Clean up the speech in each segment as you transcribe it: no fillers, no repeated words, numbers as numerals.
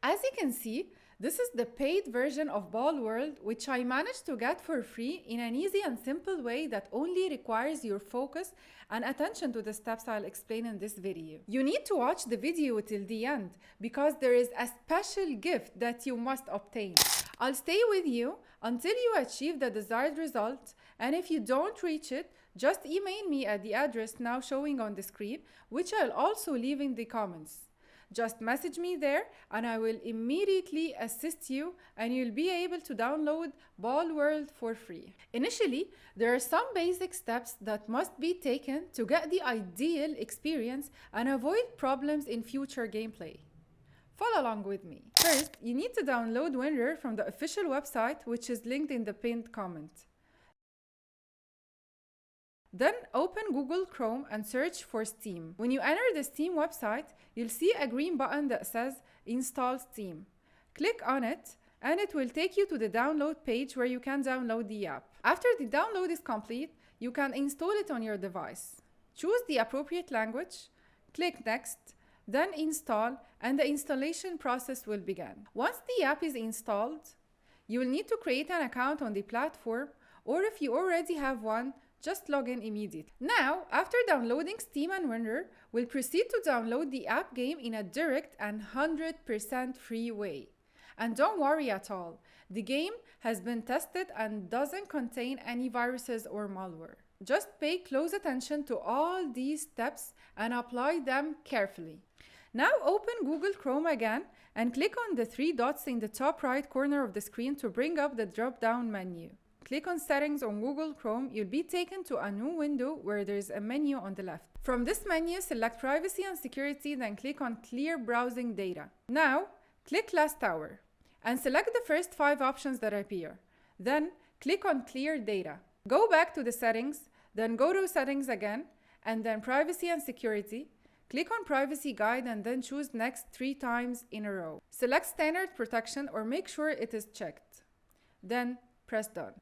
As you can see, this is the paid version of Palworld, which I managed to get for free in an easy and simple way that only requires your focus and attention to the steps I'll explain in this video. You need to watch the video till the end because there is a special gift that you must obtain. I'll stay with you until you achieve the desired result, and if you don't reach it, just email me at the address now showing on the screen, which I'll also leave in the comments. Just message me there and I will immediately assist you, and you'll be able to download Palworld for free. Initially, there are some basic steps that must be taken to get the ideal experience and avoid problems in future gameplay. Follow along with me. First, you need to download WinRAR from the official website, which is linked in the pinned comment. Then open Google Chrome and search for Steam. When you enter the Steam website, you'll see a green button that says Install Steam. Click on it and it will take you to the download page where you can download the app. After the download is complete, you can install it on your device. Choose the appropriate language, click Next, then Install, and the installation process will begin. Once the app is installed, you will need to create an account on the platform, or if you already have one, just log in immediately. Now, after downloading Steam and WinRAR, we'll proceed to download the app game in a direct and 100% free way. And don't worry at all, the game has been tested and doesn't contain any viruses or malware. Just pay close attention to all these steps and apply them carefully. Now open Google Chrome again and click on the three dots in the top right corner of the screen to bring up the drop-down menu. Click on Settings on Google Chrome, you'll be taken to a new window where there's a menu on the left. From this menu, select Privacy and Security, then click on Clear Browsing Data. Now, click Last Hour and select the first 5 options that appear. Then, click on Clear Data. Go back to the settings, then go to Settings again, and then Privacy and Security. Click on Privacy Guide and then choose Next 3 times in a row. Select Standard Protection or make sure it is checked. Then, press Done.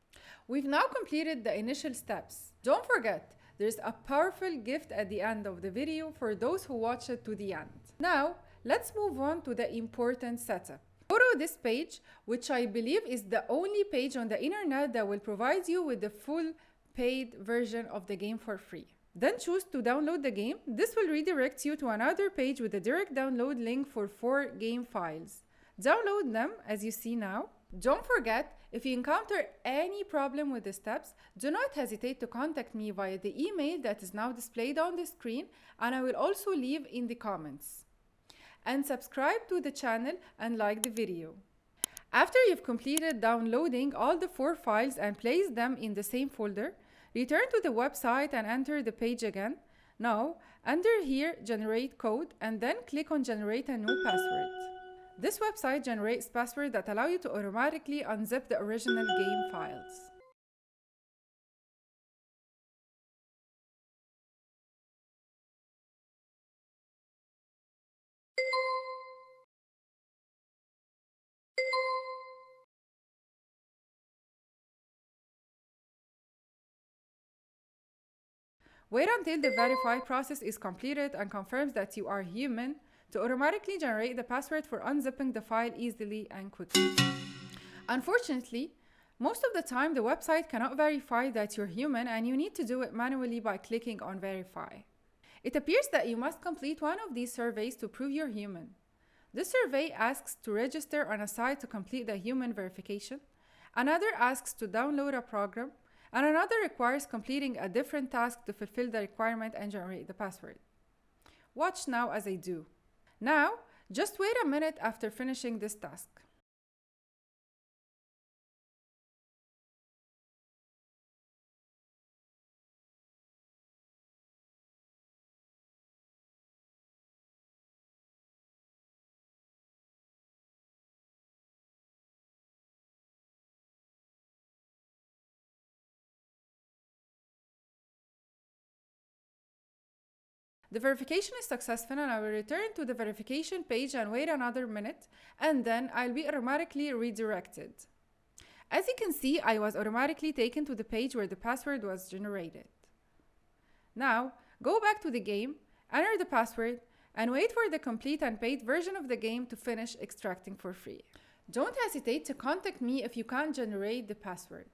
We've now completed the initial steps. Don't forget, there's a powerful gift at the end of the video for those who watch it to the end. Now, let's move on to the important setup. Go to this page, which I believe is the only page on the internet that will provide you with the full paid version of the game for free. Then choose to download the game. This will redirect you to another page with a direct download link for 4 game files. Download them as you see now. Don't forget, if you encounter any problem with the steps, do not hesitate to contact me via the email that is now displayed on the screen, and I will also leave in the comments. And subscribe to the channel and like the video. After you've completed downloading all the 4 files and placed them in the same folder, return to the website and enter the page again. Now, under here, generate code, and then click on generate a new password. This website generates passwords that allow you to automatically unzip the original game files. Wait until the verify process is completed and confirms that you are human to automatically generate the password for unzipping the file easily and quickly. Unfortunately, most of the time the website cannot verify that you're human, and you need to do it manually by clicking on verify. It appears that you must complete one of these surveys to prove you're human. This survey asks to register on a site to complete the human verification, another asks to download a program, and another requires completing a different task to fulfill the requirement and generate the password. Watch now as I do. Now, just wait a minute after finishing this task. The verification is successful, and I will return to the verification page and wait another minute, and then I'll be automatically redirected. As you can see, I was automatically taken to the page where the password was generated. Now, go back to the game, enter the password, and wait for the complete and paid version of the game to finish extracting for free. Don't hesitate to contact me if you can't generate the password.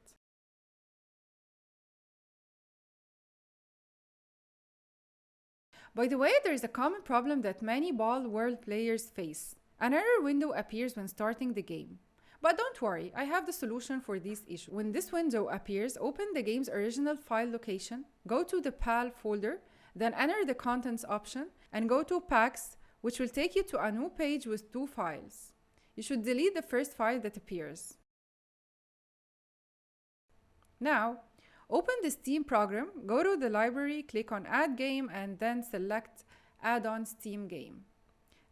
By the way, there is a common problem that many Palworld players face. An error window appears when starting the game. But don't worry, I have the solution for this issue. When this window appears, open the game's original file location, go to the PAL folder, then enter the contents option, and go to Packs, which will take you to a new page with 2 files. You should delete the first file that appears. Now, open the Steam program, go to the library, click on Add Game, and then select Add on Steam Game.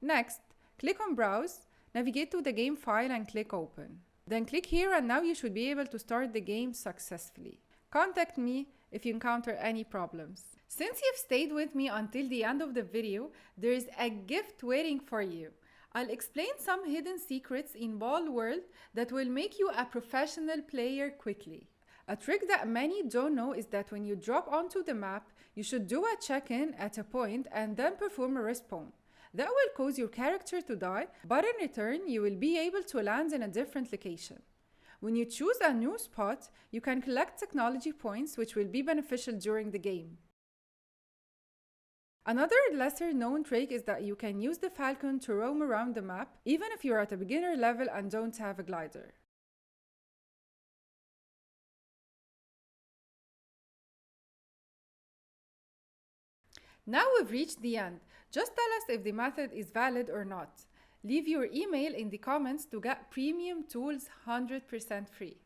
Next, click on Browse, navigate to the game file and click Open. Then click here and now you should be able to start the game successfully. Contact me if you encounter any problems. Since you've stayed with me until the end of the video, there is a gift waiting for you. I'll explain some hidden secrets in Palworld that will make you a professional player quickly. A trick that many don't know is that when you drop onto the map, you should do a check-in at a point and then perform a respawn. That will cause your character to die, but in return, you will be able to land in a different location. When you choose a new spot, you can collect technology points which will be beneficial during the game. Another lesser known trick is that you can use the Falcon to roam around the map, even if you're at a beginner level and don't have a glider. Now we've reached the end. Just tell us if the method is valid or not. Leave your email in the comments to get premium tools 100% free.